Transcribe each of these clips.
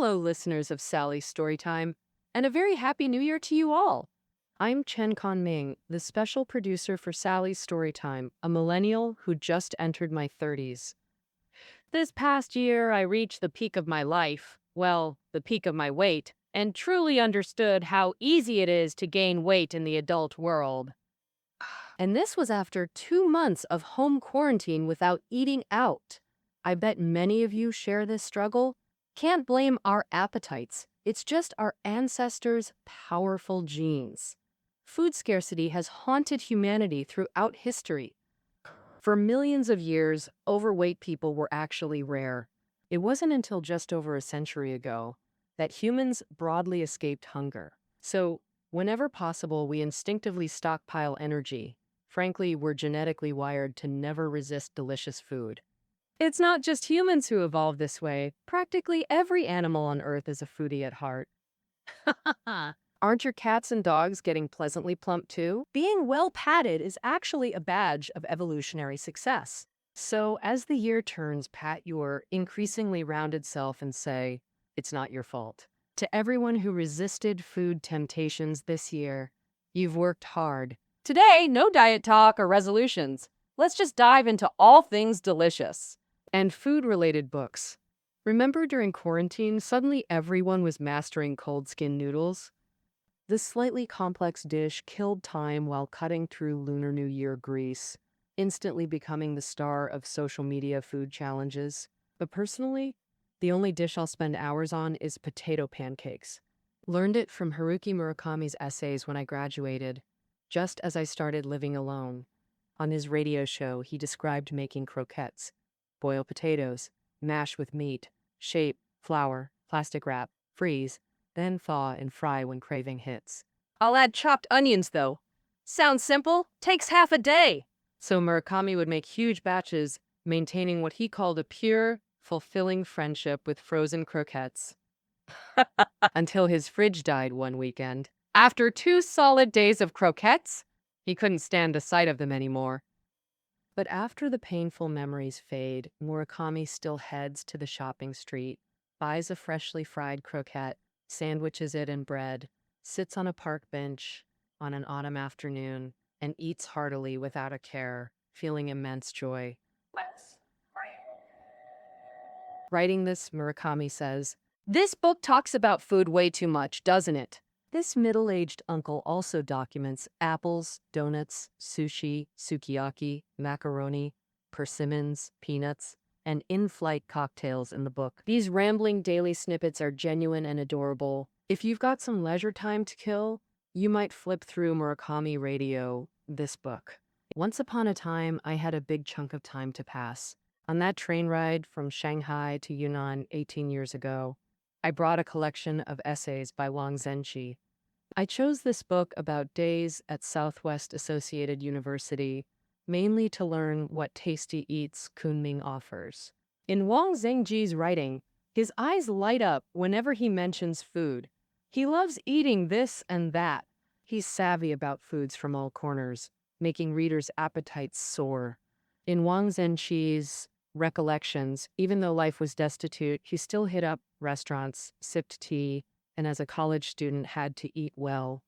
Hello, listeners of Sally's Storytime, and a very happy new year to you all. I'm Chen Ming, the special producer for Sally's Storytime, a millennial who just entered my 30s. This past year, I reached the peak of my life, well, the peak of my weight, and truly understood how easy it is to gain weight in the adult world. And this was after 2 months of home quarantine without eating out. I bet many of you share this struggle. Can't blame our appetites. It's just our ancestors' powerful genes. Food scarcity has haunted humanity throughout history. For millions of years, overweight people were actually rare. It wasn't until just over a century ago that humans broadly escaped hunger. So, whenever possible, we instinctively stockpile energy. Frankly, we're genetically wired to never resist delicious food. It's not just humans who evolved this way. Practically every animal on Earth is a foodie at heart. Aren't your cats and dogs getting pleasantly plump too? Being well padded is actually a badge of evolutionary success. So, as the year turns, pat your increasingly rounded self and say, it's not your fault. To everyone who resisted food temptations this year, you've worked hard. Today, no diet talk or resolutions. Let's just dive into all things delicious. And food-related books. Remember during quarantine, suddenly everyone was mastering cold skin noodles? This slightly complex dish killed time while cutting through Lunar New Year grease, instantly becoming the star of social media food challenges. But personally, the only dish I'll spend hours on is potato pancakes. Learned it from Haruki Murakami's essays when I graduated, just as I started living alone. On his radio show, he described making croquettes. Boil potatoes, mash with meat, shape, flour, plastic wrap, freeze, then thaw and fry when craving hits. I'll add chopped onions, though. Sounds simple, takes half a day. So Murakami would make huge batches, maintaining what he called a pure, fulfilling friendship with frozen croquettes. Until his fridge died one weekend. After 2 solid days of croquettes, he couldn't stand the sight of them anymore. But after the painful memories fade, Murakami still heads to the shopping street, buys a freshly fried croquette, sandwiches it in bread, sits on a park bench on an autumn afternoon, and eats heartily without a care, feeling immense joy. Writing this, Murakami says, "This book talks about food way too much, doesn't it?" This middle-aged uncle also documents apples, donuts, sushi, sukiyaki, macaroni, persimmons, peanuts, and in-flight cocktails in the book. These rambling daily snippets are genuine and adorable. If you've got some leisure time to kill, you might flip through Murakami Radio, this book. Once upon a time, I had a big chunk of time to pass. On that train ride from Shanghai to Yunnan 18 years ago, I brought a collection of essays by Wang Zhenqi. I chose this book about days at Southwest Associated University, mainly to learn what tasty eats Kunming offers. In Wang Zhenqi's writing, his eyes light up whenever he mentions food. He loves eating this and that. He's savvy about foods from all corners, making readers' appetites soar. In Wang Zhenqi's recollections, even though life was destitute, he still hit up restaurants, sipped tea, and as a college student had to eat well.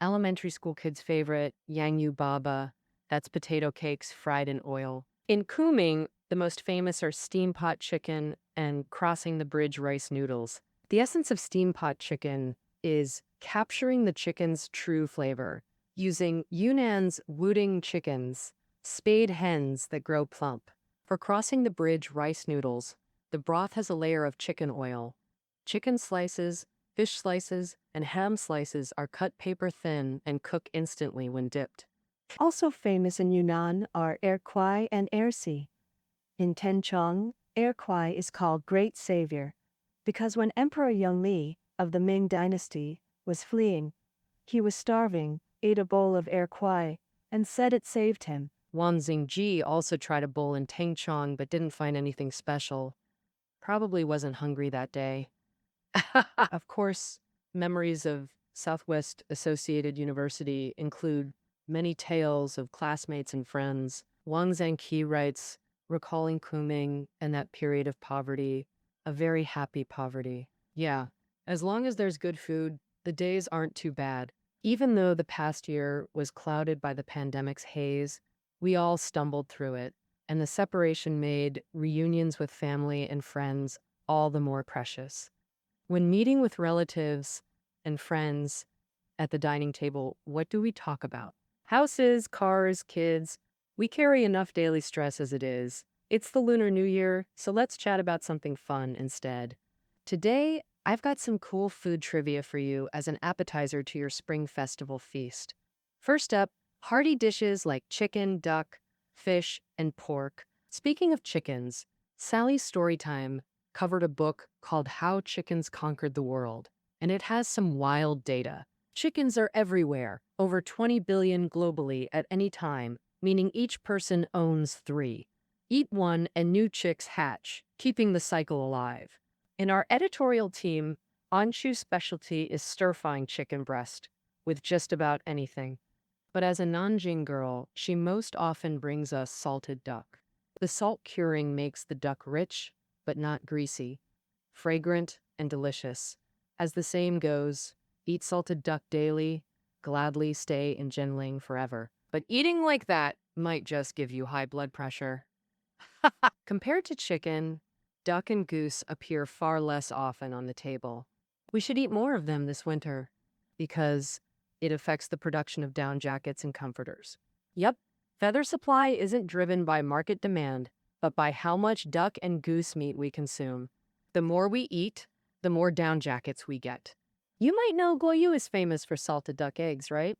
Elementary school kids' favorite, Yangyu Baba, that's potato cakes fried in oil. In Kunming, the most famous are steam pot chicken and crossing the bridge rice noodles. The essence of steam pot chicken is capturing the chicken's true flavor, using Yunnan's Wuding chickens, spayed hens that grow plump. For crossing the bridge rice noodles, the broth has a layer of chicken oil. Chicken slices, fish slices, and ham slices are cut paper thin and cook instantly when dipped. Also famous in Yunnan are erkwai and ersi. In Tenchong, erkwai is called Great Savior because when Emperor Yongli of the Ming Dynasty was fleeing, he was starving, ate a bowl of erkwai, and said it saved him. Wang Zingji also tried a bowl in Tengchong but didn't find anything special. Probably wasn't hungry that day. Of course, memories of Southwest Associated University include many tales of classmates and friends. Wang Zhenqi writes, recalling Kunming and that period of poverty, a very happy poverty. Yeah, as long as there's good food, the days aren't too bad. Even though the past year was clouded by the pandemic's haze, we all stumbled through it, and the separation made reunions with family and friends all the more precious. When meeting with relatives and friends at the dining table, what do we talk about? Houses, cars, kids. We carry enough daily stress as it is. It's the Lunar New Year, so let's chat about something fun instead. Today, I've got some cool food trivia for you as an appetizer to your spring festival feast. First up, hearty dishes like chicken, duck, fish, and pork. Speaking of chickens, Sally's Storytime covered a book called How Chickens Conquered the World, and it has some wild data. Chickens are everywhere, over 20 billion globally at any time, meaning each person owns 3. Eat one and new chicks hatch, keeping the cycle alive. In our editorial team, Anshu's specialty is stir-frying chicken breast with just about anything. But as a Nanjing girl, she most often brings us salted duck. The salt curing makes the duck rich, but not greasy, fragrant and delicious. As the saying goes, eat salted duck daily, gladly stay in Jinling forever. But eating like that might just give you high blood pressure. Compared to chicken, duck and goose appear far less often on the table. We should eat more of them this winter because it affects the production of down jackets and comforters. Yep, feather supply isn't driven by market demand, but by how much duck and goose meat we consume. The more we eat, the more down jackets we get. You might know Goyu is famous for salted duck eggs, right?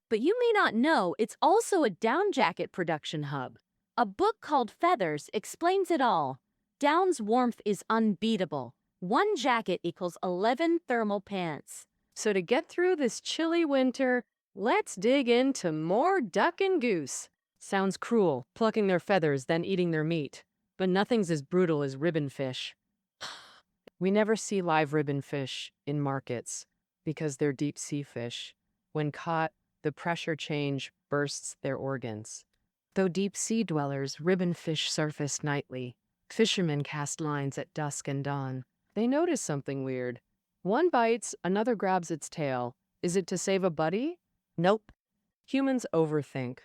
But you may not know it's also a down jacket production hub. A book called Feathers explains it all. Down's warmth is unbeatable. One jacket equals 11 thermal pants. So to get through this chilly winter, let's dig into more duck and goose. Sounds cruel, plucking their feathers, then eating their meat. But nothing's as brutal as ribbon fish. We never see live ribbon fish in markets because they're deep sea fish. When caught, the pressure change bursts their organs. Though deep sea dwellers, ribbon fish surface nightly. Fishermen cast lines at dusk and dawn. They notice something weird. One bites, another grabs its tail. Is it to save a buddy? Nope. Humans overthink.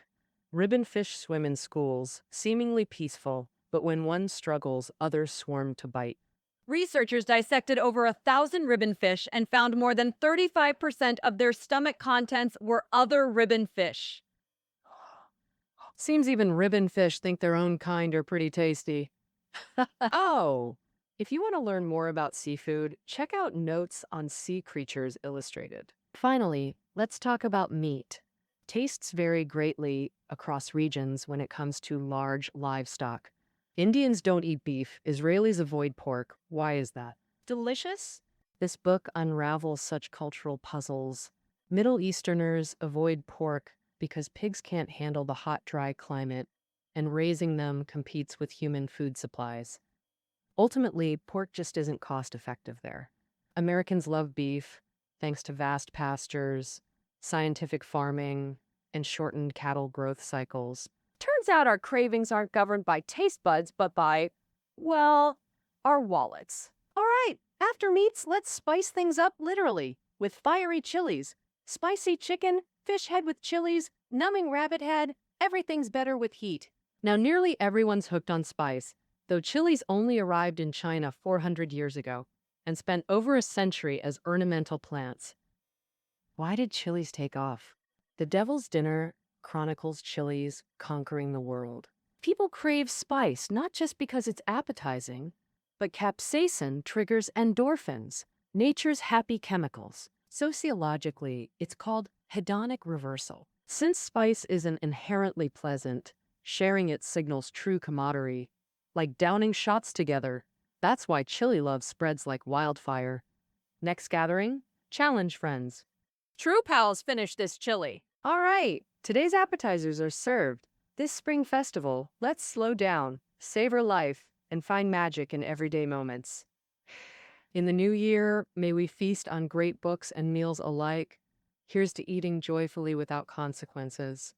Ribbon fish swim in schools, seemingly peaceful, but when one struggles, others swarm to bite. Researchers dissected over 1,000 ribbon fish and found more than 35% of their stomach contents were other ribbon fish. Seems even ribbon fish think their own kind are pretty tasty. Oh, if you want to learn more about seafood, check out Notes on Sea Creatures Illustrated. Finally, let's talk about meat. Tastes vary greatly across regions when it comes to large livestock. Indians don't eat beef, Israelis avoid pork. Why is that? Delicious? This book unravels such cultural puzzles. Middle Easterners avoid pork because pigs can't handle the hot, dry climate, and raising them competes with human food supplies. Ultimately, pork just isn't cost-effective there. Americans love beef, thanks to vast pastures, scientific farming, and shortened cattle growth cycles. Turns out our cravings aren't governed by taste buds, but by, well, our wallets. All right, after meats, let's spice things up literally with fiery chilies. Spicy chicken, fish head with chilies, numbing rabbit head, everything's better with heat. Now, nearly everyone's hooked on spice, though chilies only arrived in China 400 years ago and spent over a century as ornamental plants. Why did chilies take off? The Devil's Dinner chronicles chilies conquering the world. People crave spice not just because it's appetizing, but capsaicin triggers endorphins, nature's happy chemicals. Sociologically, it's called hedonic reversal. Since spice isn't inherently pleasant, sharing it signals true camaraderie, like downing shots together. That's why chili love spreads like wildfire. Next gathering, challenge friends. True pals finish this chili. All right, today's appetizers are served. This spring festival, let's slow down, savor life, and find magic in everyday moments. In the new year, may we feast on great books and meals alike. Here's to eating joyfully without consequences.